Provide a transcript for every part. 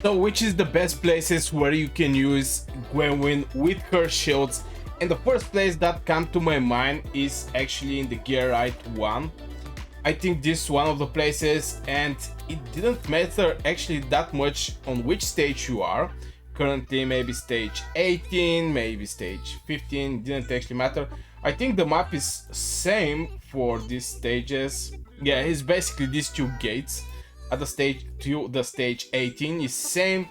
So which is the best places where you can use Gwendolyn with her shields? And the first place that comes to my mind is actually in the gear right one. I think this is one of the places, and it didn't matter actually that much on which stage you are. Currently maybe stage 18, maybe stage 15, didn't actually matter. I think the map is same for these stages. Yeah, it's basically these two gates. At the stage 2, the stage 18 is same,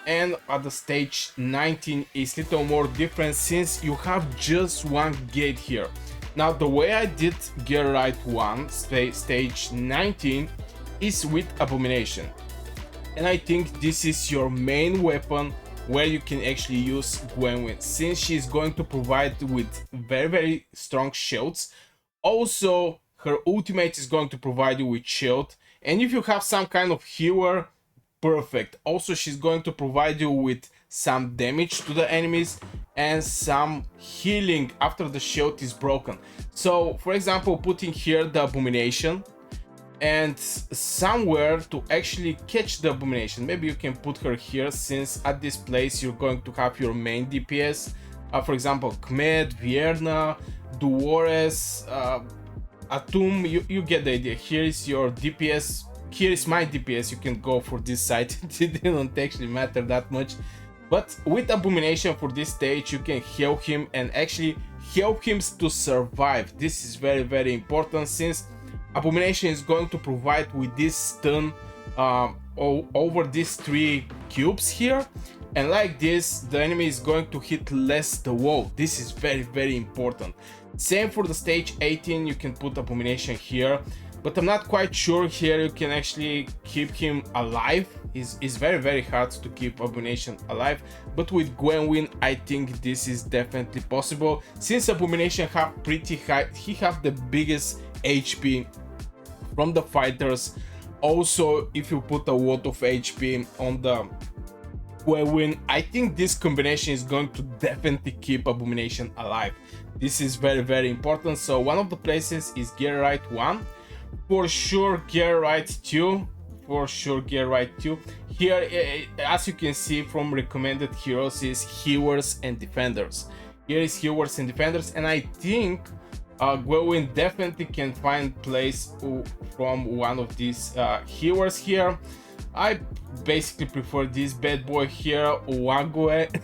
and at the stage 19 is little more different since you have just one gate here. Now the way I did gear right 1 stage 19 is with abomination, and I think this is your main weapon where you can actually use Gwendolyn, since she's going to provide with very strong shields. Also her ultimate is going to provide you with shield, and if you have some kind of healer, perfect. Also she's going to provide you with some damage to the enemies and some healing after the shield is broken. So for example, putting here the abomination and somewhere to actually catch the abomination, maybe you can put her here, since at this place you're going to have your main DPS, for example Kmed, Vierna, Duores, Atum. You get the idea. Here is your DPS, here is my DPS. You can go for this side. It didn't actually matter that much, but with abomination for this stage you can heal him and actually help him to survive. This is very important, since abomination is going to provide with this stun over these 3 cubes here, and like this the enemy is going to hit less the wall. This is very important. Same for the stage 18, you can put abomination here, but I'm not quite sure here you can actually keep him alive. It's very hard to keep abomination alive, but with Gwendolyn I think this is definitely possible, since abomination have pretty high, he have the biggest HP from the fighters. Also if you put a lot of HP on the Gwendolyn, I think this combination is going to definitely keep abomination alive. This is very important. So one of the places is gear right 1, for sure gear right 2, for sure gear right 2. Here as you can see from recommended heroes is healers and defenders. Here is healers and defenders, and I think Gwendolyn definitely can find place from one of these healers here. I basically prefer this bad boy here, Wague,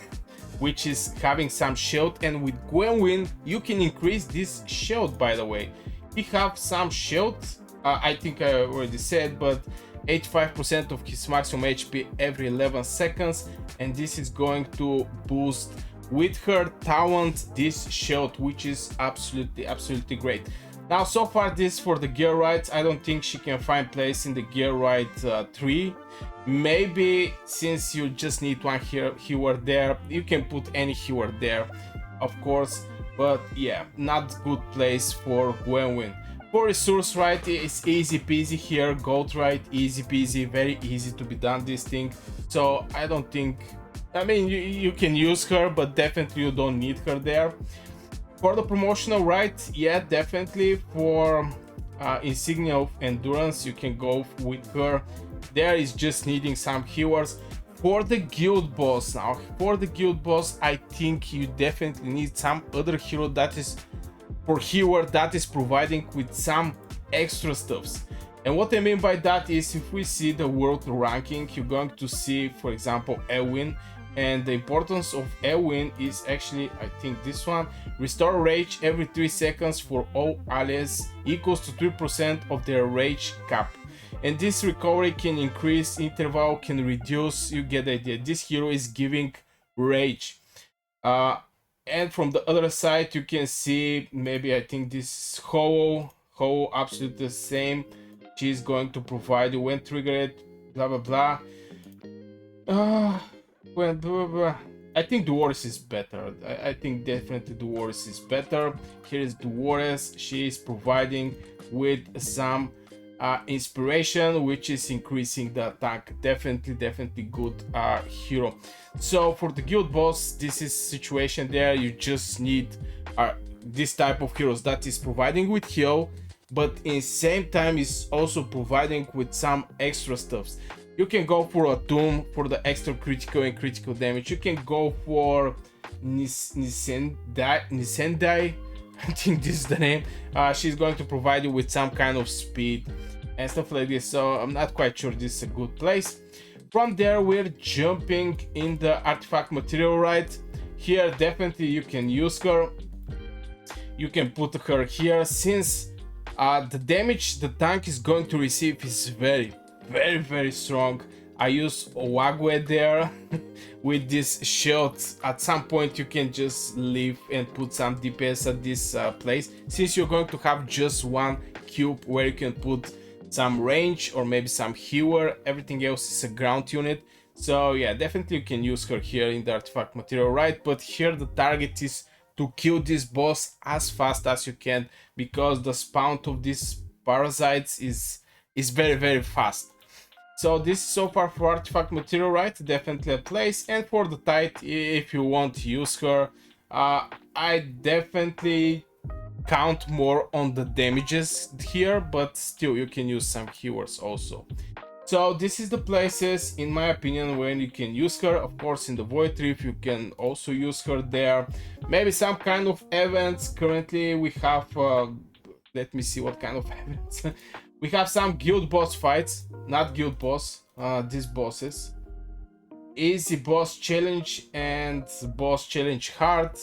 which is having some shield, and with Gwendolyn you can increase this shield. By the way, he have some shield, I think I already said, but 85% of his maximum HP every 11 seconds, and this is going to boost with her talent this shield, which is absolutely great. Now so far this for the gear rights, I don't think she can find place in the gear right 3. Maybe since you just need one healer there, you can put any healer there of course, but yeah, not good place for Gwendolyn. For resource right, it's easy peasy here. Gold right, easy peasy, very easy to be done this thing. So I don't think, I mean you can use her, but definitely you don't need her there. For the promotional right, yeah, definitely for insignia of endurance you can go with her. There is just needing some healers. For the guild boss now, for the guild boss I think you definitely need some other hero that is for healer, that is providing with some extra stuffs. And what I mean by that is, if we see the world ranking, you're going to see for example Elwin, and the importance of Elwin is actually, I think this one, restore rage every 3 seconds for all allies, equals to 3% of their rage cap. And this recovery can increase interval, can reduce, you get the idea. This hero is giving rage. And from the other side you can see, maybe I think this Hollow, absolutely the same. She's going to provide you when triggered, blah blah. I think Duores is better. I think definitely Duores is better. Here is Duores. She is providing with some inspiration, which is increasing the attack. Definitely good hero. So for the guild boss, this is situation there. You just need this type of heroes that is providing with heal, but in same time is also providing with some extra stuffs. You can go for a Tomb for the extra critical and critical damage. You can go for Nisendai. I think this is the name. She's going to provide you with some kind of speed and stuff like this. So I'm not quite sure this is a good place. From there, we're jumping in the artifact material, right? Here, definitely you can use her. You can put her here since the damage the tank is going to receive is very strong. I use Owagwe there with this shield. At some point you can just leave and put some DPS at this place, since you're going to have just one cube where you can put some range or maybe some healer. Everything else is a ground unit. So yeah, definitely you can use her here in the artifact material, right? But here the target is to kill this boss as fast as you can, because the spawn of these parasites is very fast. So this is so far for artifact material, right? Definitely a place. And for the tide, if you want to use her, I definitely count more on the damages here, but still you can use some healers also. So this is the places, in my opinion, when you can use her. Of course, in the Void Reef you can also use her there. Maybe some kind of events. Currently we have let me see what kind of events. We have some guild boss fights, not guild boss, these bosses. Easy boss challenge and boss challenge hard.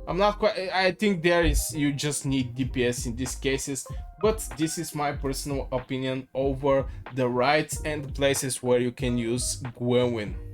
I'm not quite, I think there is, you just need DPS in these cases, but this is my personal opinion over the rights and the places where you can use Gwendolyn.